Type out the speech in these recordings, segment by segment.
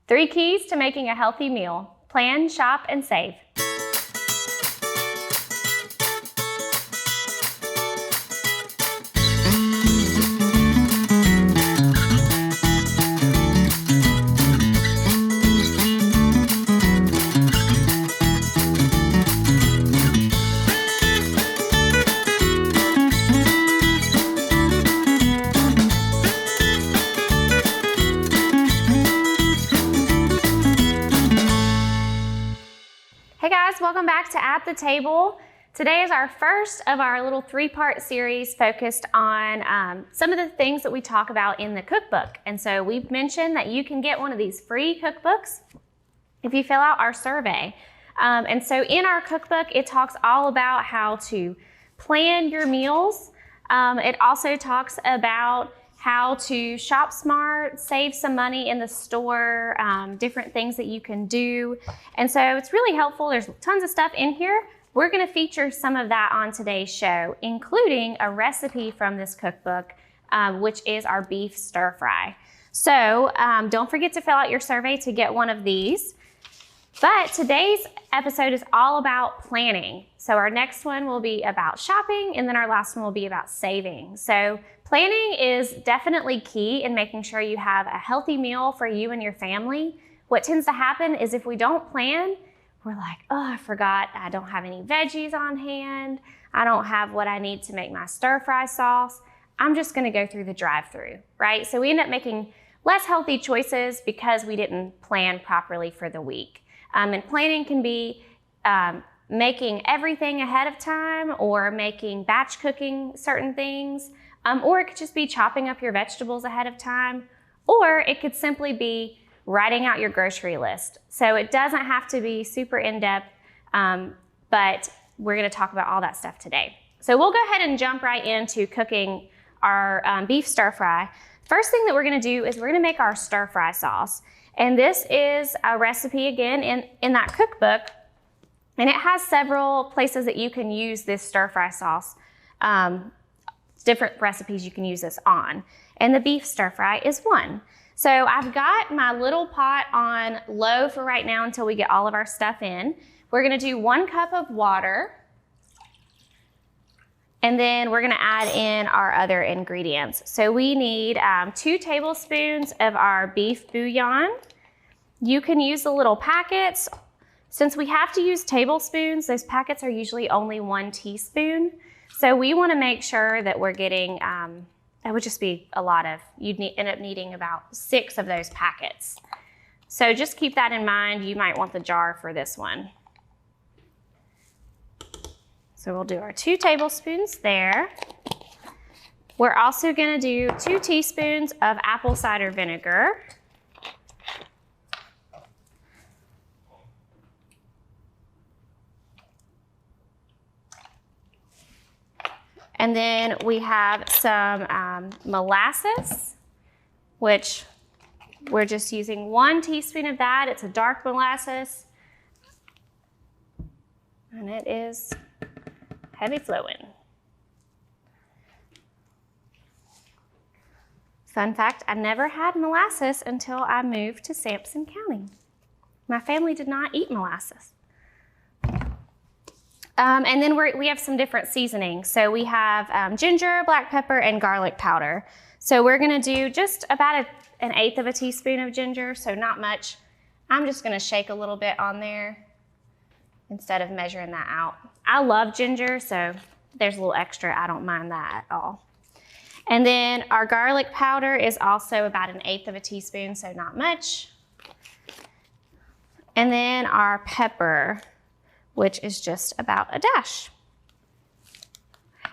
3 keys to making a healthy meal. Plan, shop, and save. Hey guys, welcome back to At the Table. Today is our first of our little 3-part series focused on some of the things that we talk about in the cookbook. And so we've mentioned that you can get one of these free cookbooks if you fill out our survey. And so in our cookbook, it talks all about how to plan your meals. It also talks about how to shop smart, save some money in the store, different things that you can do. And so it's really helpful. There's tons of stuff in here. We're gonna feature some of that on today's show, including a recipe from this cookbook, which is our beef stir fry. So don't forget to fill out your survey to get one of these. But today's episode is all about planning. So our next one will be about shopping, and then our last one will be about saving. So planning is definitely key in making sure you have a healthy meal for you and your family. What tends to happen is if we don't plan, we're like, oh, I forgot I don't have any veggies on hand. I don't have what I need to make my stir fry sauce. I'm just gonna go through the drive-thru, right? So we end up making less healthy choices because we didn't plan properly for the week. And planning can be making everything ahead of time, or making batch cooking certain things, or it could just be chopping up your vegetables ahead of time, or it could simply be writing out your grocery list. So it doesn't have to be super in-depth, but we're gonna talk about all that stuff today. So we'll go ahead and jump right into cooking our beef stir fry. First thing that we're gonna do is we're gonna make our stir fry sauce. And this is a recipe, again, in that cookbook. And it has several places that you can use this stir fry sauce, different recipes you can use this on. And the beef stir fry is one. So I've got my little pot on low for right now until we get all of our stuff in. We're gonna do 1 cup of water. And then we're gonna add in our other ingredients. So we need 2 tablespoons of our beef bouillon. You can use the little packets. Since we have to use tablespoons, those packets are usually only 1 teaspoon. So we wanna make sure that we're getting, that would just be a lot of, you'd end up needing about 6 of those packets. So just keep that in mind. You might want the jar for this one. So we'll do our 2 tablespoons there. We're also gonna do 2 teaspoons of apple cider vinegar. And then we have some molasses, which we're just using 1 teaspoon of that. It's a dark molasses, and it is heavy flowing. Fun fact, I never had molasses until I moved to Sampson County. My family did not eat molasses. And then we have some different seasonings. So we have ginger, black pepper, and garlic powder. So we're gonna do just about 1/8 of a teaspoon of ginger, so not much. I'm just gonna shake a little bit on there instead of measuring that out. I love ginger, so there's a little extra. I don't mind that at all. And then our garlic powder is also about 1/8 of a teaspoon, so not much. And then our pepper, which is just about a dash.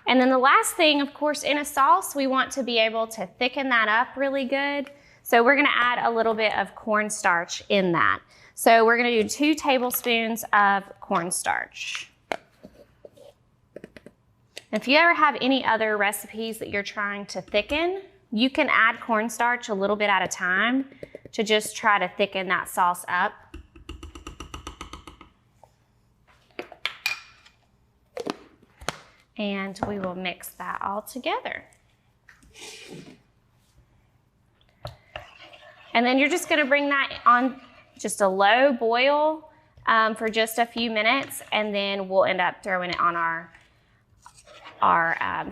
And then the last thing, of course, in a sauce, we want to be able to thicken that up really good. So we're gonna add a little bit of cornstarch in that. So we're gonna do 2 tablespoons of cornstarch. If you ever have any other recipes that you're trying to thicken, you can add cornstarch a little bit at a time to just try to thicken that sauce up. And we will mix that all together. And then you're just gonna bring that on just a low boil for just a few minutes, and then we'll end up throwing it on our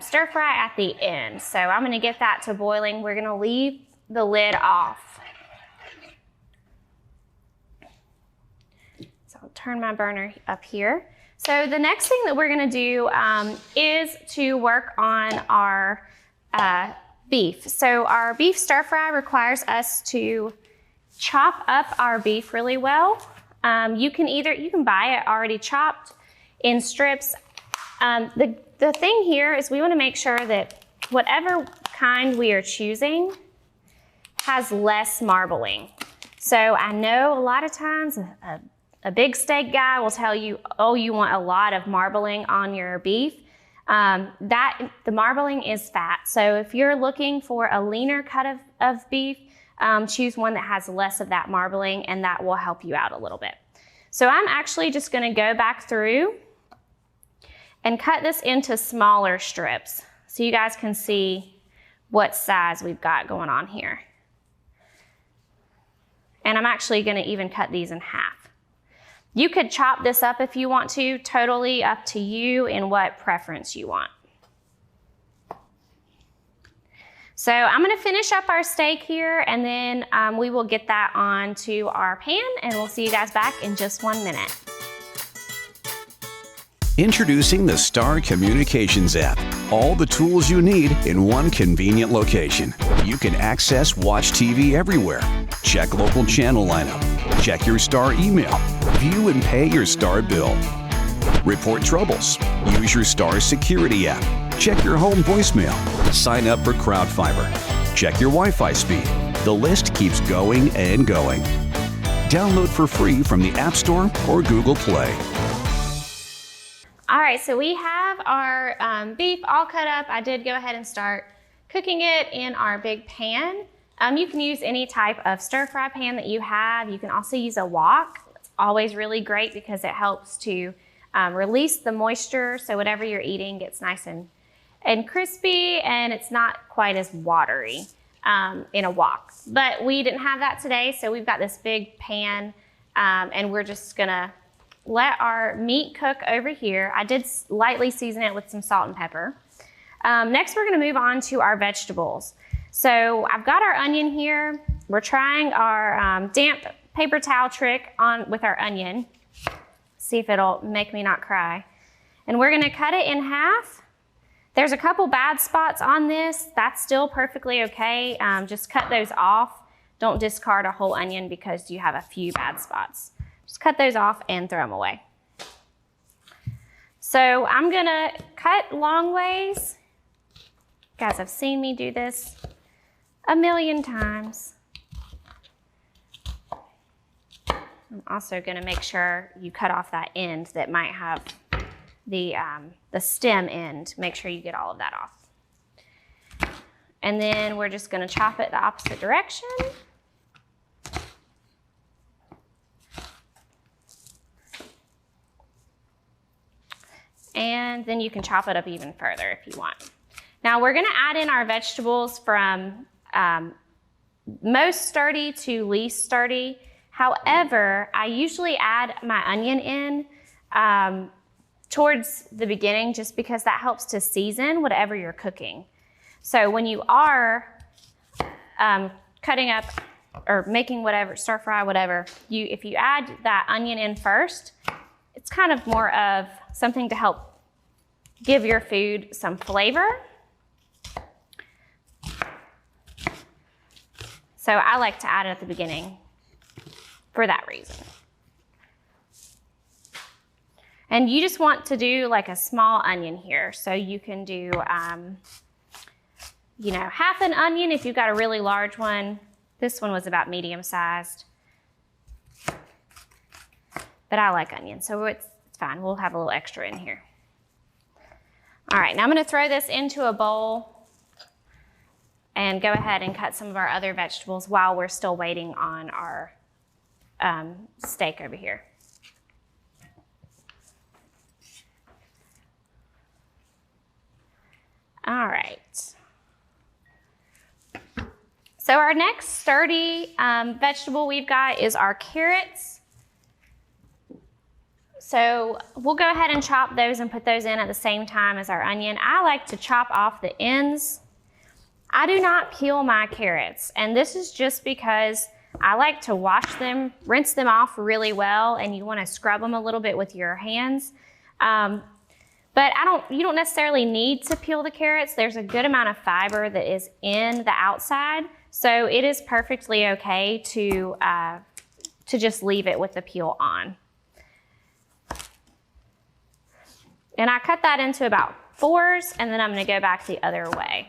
stir fry at the end. So I'm gonna get that to boiling. We're gonna leave the lid off. So I'll turn my burner up here. So the next thing that we're gonna do is to work on our beef. So our beef stir fry requires us to chop up our beef really well. You can buy it already chopped in strips. The thing here is we want to make sure that whatever kind we are choosing has less marbling. So I know a lot of times a big steak guy will tell you, oh, you want a lot of marbling on your beef. The marbling is fat. So if you're looking for a leaner cut of beef, choose one that has less of that marbling, and that will help you out a little bit. So I'm actually just gonna go back through and cut this into smaller strips so you guys can see what size we've got going on here. And I'm actually gonna even cut these in half. You could chop this up if you want to, totally up to you and what preference you want. So I'm gonna finish up our steak here, and then we will get that onto our pan, and we'll see you guys back in just 1 minute. Introducing the Star Communications app. All the tools you need in one convenient location. You can access Watch TV everywhere. Check local channel lineup. Check your Star email. View and pay your Star bill. Report troubles. Use your Star security app. Check your home voicemail. Sign up for CrowdFiber. Check your Wi-Fi speed. The list keeps going and going. Download for free from the App Store or Google Play. All right, so we have our beef all cut up. I did go ahead and start cooking it in our big pan. You can use any type of stir fry pan that you have. You can also use a wok. It's always really great because it helps to release the moisture, so whatever you're eating gets nice and crispy, and it's not quite as watery in a wok. But we didn't have that today, so we've got this big pan, and we're just gonna let our meat cook over here. I did lightly season it with some salt and pepper. Next, we're gonna move on to our vegetables. So I've got our onion here. We're trying our damp paper towel trick on with our onion. See if it'll make me not cry. And we're gonna cut it in half. There's a couple bad spots on this. That's still perfectly okay. Just cut those off. Don't discard a whole onion because you have a few bad spots. Just cut those off and throw them away. So I'm gonna cut long ways. You guys have seen me do this a million times. I'm also gonna make sure you cut off that end that might have the stem end. Make sure you get all of that off. And then we're just gonna chop it the opposite direction. And then you can chop it up even further if you want. Now we're gonna add in our vegetables from most sturdy to least sturdy. However, I usually add my onion in towards the beginning just because that helps to season whatever you're cooking. So when you are cutting up or making whatever, stir fry, whatever, if you add that onion in first, it's kind of more of something to help give your food some flavor. So I like to add it at the beginning for that reason. And you just want to do like a small onion here. So you can do, you know, half an onion if you've got a really large one. This one was about medium sized. But I like onion, so it's fine. We'll have a little extra in here. All right, now I'm gonna throw this into a bowl and go ahead and cut some of our other vegetables while we're still waiting on our steak over here. All right. So our next sturdy vegetable we've got is our carrots. So we'll go ahead and chop those and put those in at the same time as our onion. I like to chop off the ends. I do not peel my carrots, and this is just because I like to wash them, rinse them off really well, and you want to scrub them a little bit with your hands. But you don't necessarily need to peel the carrots. There's a good amount of fiber that is in the outside, so it is perfectly okay to just leave it with the peel on. And I cut that into about 4s, and then I'm going to go back the other way.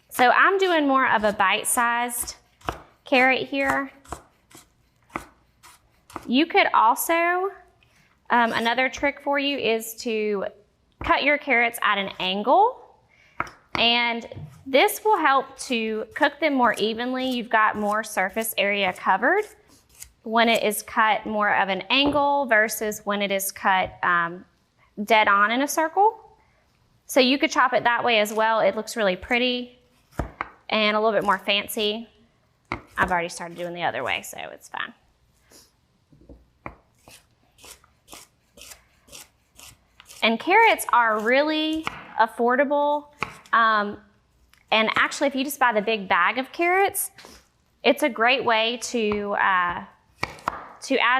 So I'm doing more of a bite-sized carrot here. You could also, another trick for you is to cut your carrots at an angle, and this will help to cook them more evenly. You've got more surface area covered when it is cut more of an angle versus when it is cut dead on in a circle. So you could chop it that way as well. It looks really pretty and a little bit more fancy. I've already started doing the other way, so it's fine. And carrots are really affordable. And actually, if you just buy the big bag of carrots, it's a great way to add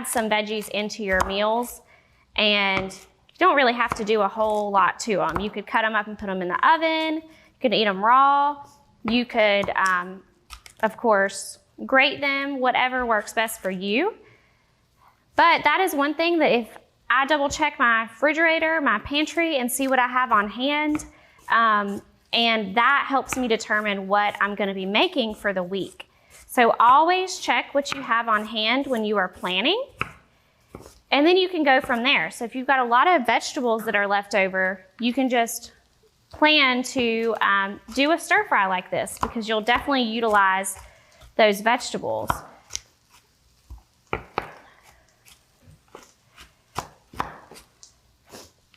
some veggies into your meals. And you don't really have to do a whole lot to them. You could cut them up and put them in the oven. You could eat them raw. You could, of course, grate them, whatever works best for you. But that is one thing that if I double check my refrigerator, my pantry, and see what I have on hand, and that helps me determine what I'm going to be making for the week. So always check what you have on hand when you are planning, and then you can go from there. So if you've got a lot of vegetables that are left over, you can just plan to do a stir fry like this, because you'll definitely utilize those vegetables.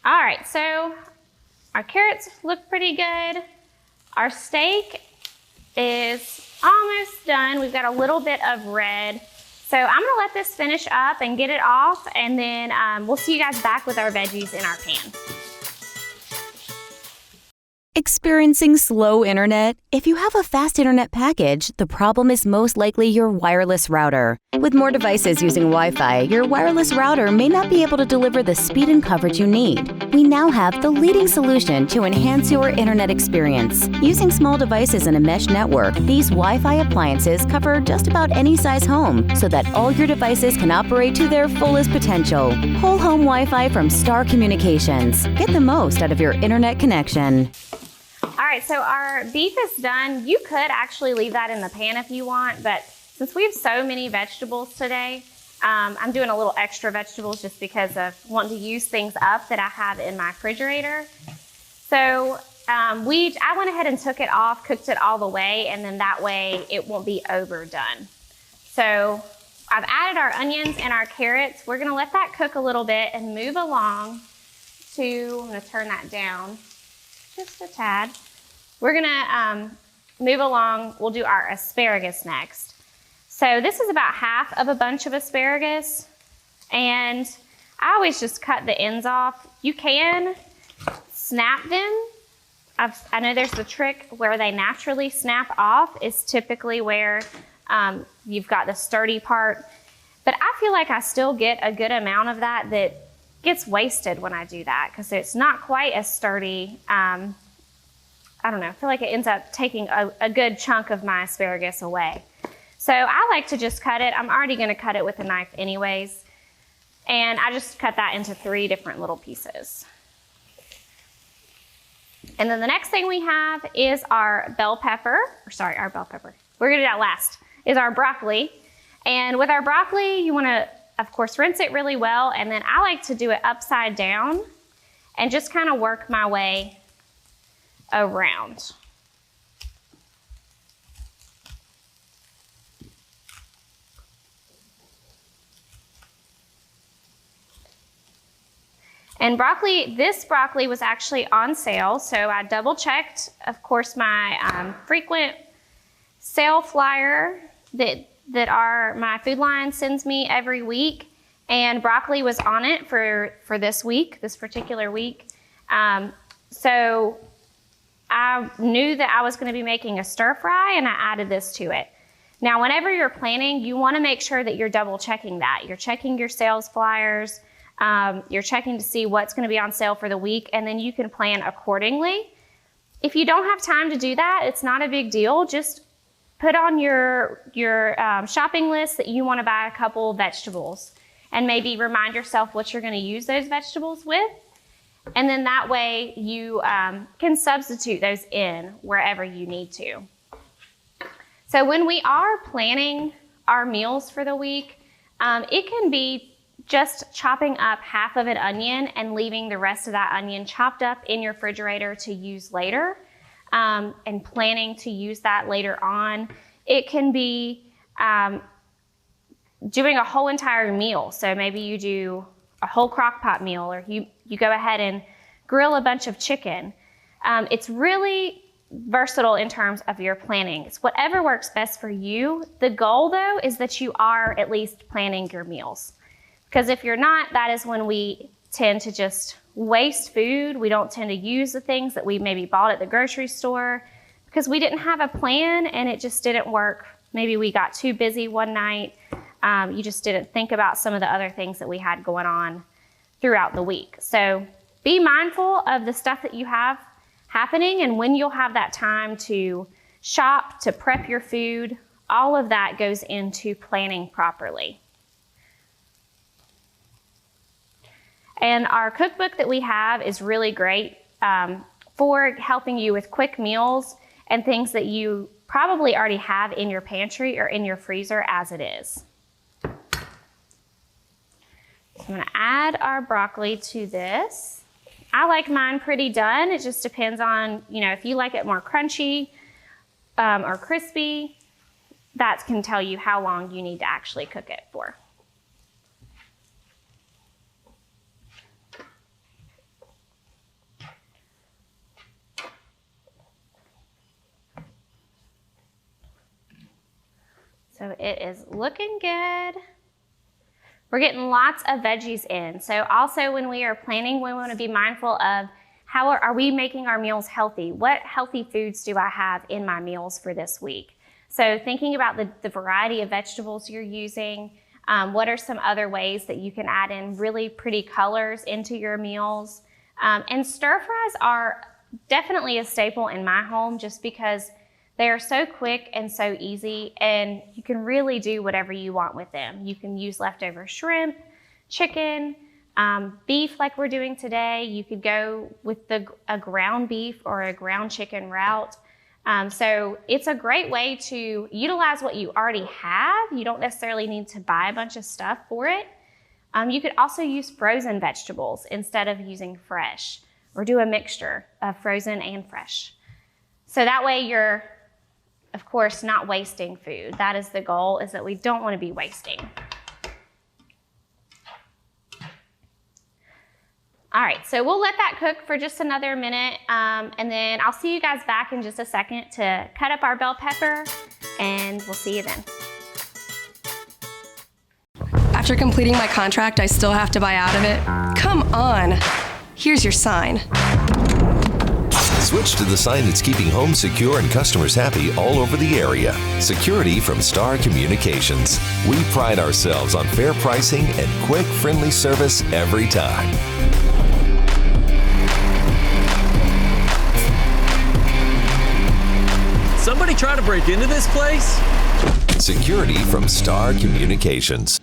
All right, so our carrots look pretty good. Our steak is almost done. We've got a little bit of red. So I'm gonna let this finish up and get it off, and then we'll see you guys back with our veggies in our pan. Experiencing slow internet? If you have a fast internet package, the problem is most likely your wireless router. With more devices using Wi-Fi, your wireless router may not be able to deliver the speed and coverage you need. We now have the leading solution to enhance your internet experience. Using small devices in a mesh network, these Wi-Fi appliances cover just about any size home so that all your devices can operate to their fullest potential. Whole home Wi-Fi from Star Communications. Get the most out of your internet connection. All right, so our beef is done. You could actually leave that in the pan if you want, but since we have so many vegetables today, I'm doing a little extra vegetables just because of wanting to use things up that I have in my refrigerator. So I went ahead and took it off, cooked it all the way, and then that way it won't be overdone. So I've added our onions and our carrots. We're gonna let that cook a little bit and move along to, I'm gonna turn that down just a tad. We're gonna move along. We'll do our asparagus next. So this is about half of a bunch of asparagus, and I always just cut the ends off. You can snap them. I know there's the trick where they naturally snap off is typically where you've got the sturdy part, but I feel like I still get a good amount of that gets wasted when I do that because it's not quite as sturdy. I don't know, I feel like it ends up taking a good chunk of my asparagus away. So I like to just cut it. I'm already gonna cut it with a knife anyways. And I just cut that into 3 different little pieces. And then the next thing we have is our bell pepper. We're gonna do that last, is our broccoli. And with our broccoli, you wanna, of course, rinse it really well. And then I like to do it upside down and just kind of work my way around. And this broccoli was actually on sale, so I double checked, of course, my frequent sale flyer that my Food Lion sends me every week, and broccoli was on it for this week, this particular week. So I knew that I was going to be making a stir fry, and I added this to it. Now, whenever you're planning, you want to make sure that you're double checking that. You're checking your sales flyers, you're checking to see what's going to be on sale for the week, and then you can plan accordingly. If you don't have time to do that, it's not a big deal. Just put on your shopping list that you want to buy a couple vegetables, and maybe remind yourself what you're going to use those vegetables with. And then that way you can substitute those in wherever you need to. So when we are planning our meals for the week, it can be just chopping up half of an onion and leaving the rest of that onion chopped up in your refrigerator to use later, and planning to use that later on. It can be doing a whole entire meal. So maybe you do a whole crock pot meal, or you go ahead and grill a bunch of chicken. It's really versatile in terms of your planning. It's whatever works best for you. The goal, though, is that you are at least planning your meals. Because if you're not, that is when we tend to just waste food. We don't tend to use the things that we maybe bought at the grocery store because we didn't have a plan and it just didn't work. Maybe we got too busy one night. You just didn't think about some of the other things that we had going on throughout the week. So be mindful of the stuff that you have happening and when you'll have that time to shop, to prep your food. All of that goes into planning properly. And our cookbook that we have is really great for helping you with quick meals and things that you probably already have in your pantry or in your freezer as it is. So I'm going to add our broccoli to this. I like mine pretty done. It just depends on, if you like it more crunchy or crispy, that can tell you how long you need to actually cook it for. So it is looking good. We're getting lots of veggies in. So also when we are planning, we want to be mindful of how are we making our meals healthy? What healthy foods do I have in my meals for this week? So thinking about the variety of vegetables you're using, what are some other ways that you can add in really pretty colors into your meals? And stir fries are definitely a staple in my home just because they are so quick and so easy, and you can really do whatever you want with them. You can use leftover shrimp, chicken, beef like we're doing today. You could go with a ground beef or a ground chicken route. So it's a great way to utilize what you already have. You don't necessarily need to buy a bunch of stuff for it. You could also use frozen vegetables instead of using fresh, or do a mixture of frozen and fresh. So that way you're, of course, not wasting food. That is the goal, is that we don't want to be wasting. All right, so we'll let that cook for just another minute, and then I'll see you guys back in just a second to cut up our bell pepper, and we'll see you then. After completing my contract, I still have to buy out of it? Come on. Here's your sign. Switch to the sign that's keeping homes secure and customers happy all over the area. Security from Star Communications. We pride ourselves on fair pricing and quick, friendly service every time. Somebody try to break into this place? Security from Star Communications.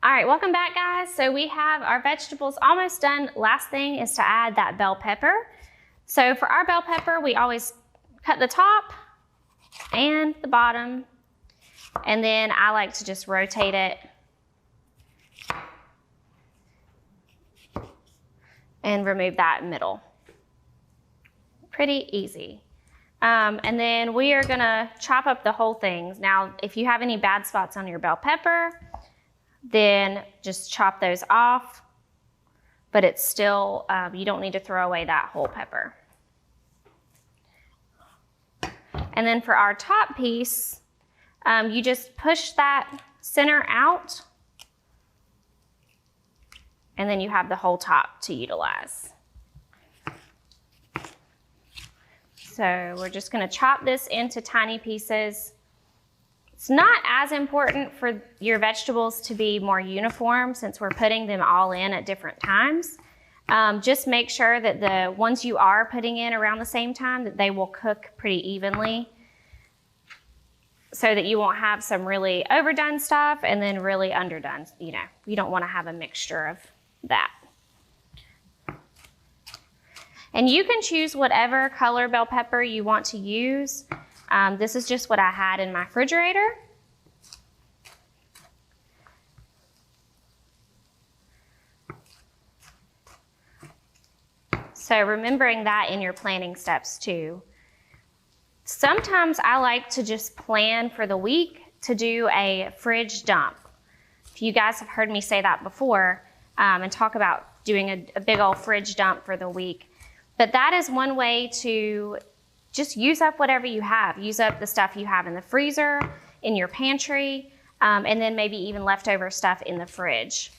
All right, welcome back, guys. So we have our vegetables almost done. Last thing is to add that bell pepper. So for our bell pepper, we always cut the top and the bottom, and then I like to just rotate it and remove that middle. Pretty easy. And then we are gonna chop up the whole thing. Now, if you have any bad spots on your bell pepper, then just chop those off, but it's still, you don't need to throw away that whole pepper. And then for our top piece, you just push that center out, and then you have the whole top to utilize. So we're just going to chop this into tiny pieces. It's not as important for your vegetables to be more uniform since we're putting them all in at different times. Just make sure that the ones you are putting in around the same time, that they will cook pretty evenly so that you won't have some really overdone stuff and then really underdone. You know, you don't want to have a mixture of that. And you can choose whatever color bell pepper you want to use. This is just what I had in my refrigerator. So remembering that in your planning steps too. Sometimes I like to just plan for the week to do a fridge dump. If you guys have heard me say that before and talk about doing a big old fridge dump for the week. But that is one way to just use up whatever you have. Use up the stuff you have in the freezer, in your pantry, and then maybe even leftover stuff in the fridge.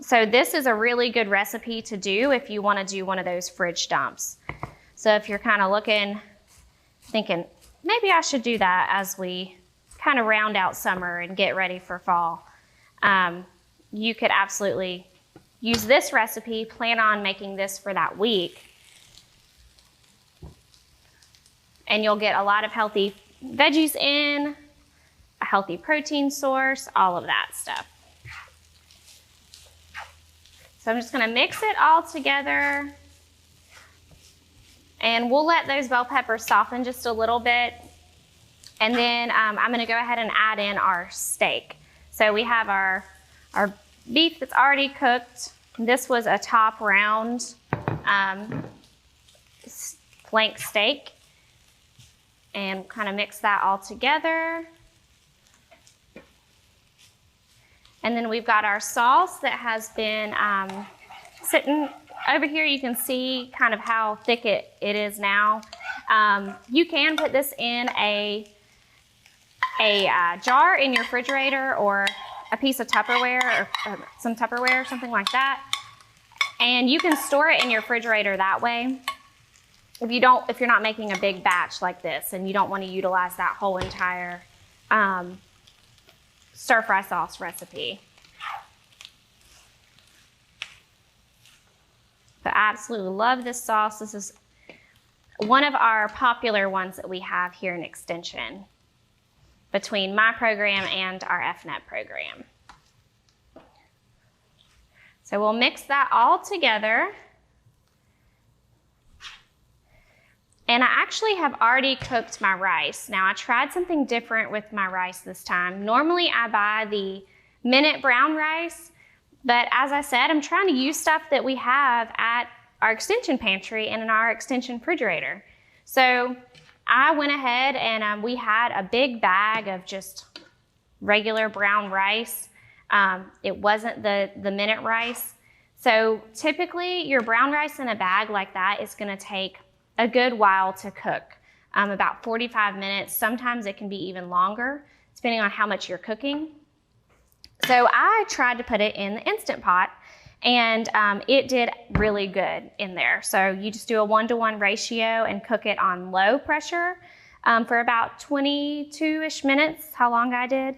So this is a really good recipe to do if you want to do one of those fridge dumps. So if you're kind of looking, thinking, maybe I should do that as we kind of round out summer and get ready for fall, you could absolutely use this recipe, plan on making this for that week, and you'll get a lot of healthy veggies in, a healthy protein source, all of that stuff. So I'm just gonna mix it all together, and we'll let those bell peppers soften just a little bit, and then I'm gonna go ahead and add in our steak. So we have our beef that's already cooked. This was a top round flank steak, and kind of mix that all together. And then we've got our sauce that has been sitting over here. You can see kind of how thick it is now. You can put this in a jar in your refrigerator, or a piece of Tupperware, or some Tupperware, something like that. And you can store it in your refrigerator that way. If you're not making a big batch like this and you don't want to utilize that whole entire stir-fry sauce recipe. But I absolutely love this sauce. This is one of our popular ones that we have here in Extension between my program and our FNET program. So we'll mix that all together. And I actually have already cooked my rice. Now I tried something different with my rice this time. Normally I buy the Minute brown rice, but as I said, I'm trying to use stuff that we have at our Extension pantry and in our Extension refrigerator. So I went ahead and we had a big bag of just regular brown rice. It wasn't the Minute rice. So typically your brown rice in a bag like that is gonna take a good while to cook, about 45 minutes. Sometimes it can be even longer, depending on how much you're cooking. So I tried to put it in the Instant Pot, and it did really good in there. So you just do a 1-to-1 ratio and cook it on low pressure for about 22-ish minutes, how long I did.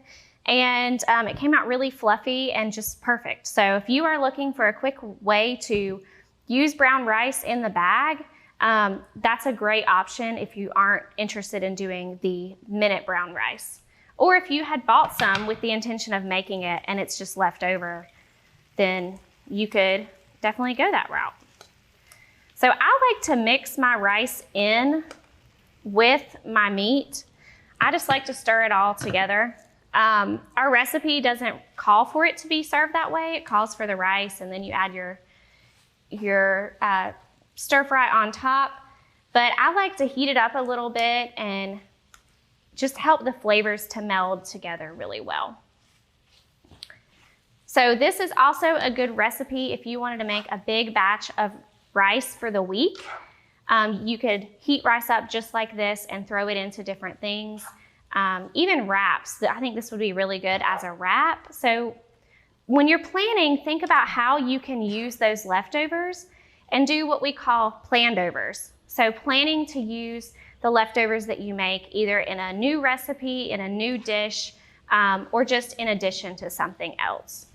And it came out really fluffy and just perfect. So if you are looking for a quick way to use brown rice in the bag, that's a great option if you aren't interested in doing the Minute brown rice. Or if you had bought some with the intention of making it and it's just left over, then you could definitely go that route. So I like to mix my rice in with my meat. I just like to stir it all together. Our recipe doesn't call for it to be served that way. It calls for the rice, and then you add your stir fry on top. But I like to heat it up a little bit and just help the flavors to meld together really well. So this is also a good recipe if you wanted to make a big batch of rice for the week. You could heat rice up just like this and throw it into different things. Even wraps, I think this would be really good as a wrap. So when you're planning, think about how you can use those leftovers and do what we call planned overs. So planning to use the leftovers that you make either in a new recipe, in a new dish, or just in addition to something else.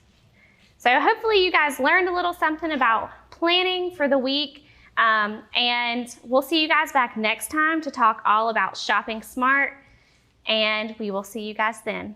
So hopefully you guys learned a little something about planning for the week. And we'll see you guys back next time to talk all about shopping smart. And we will see you guys then.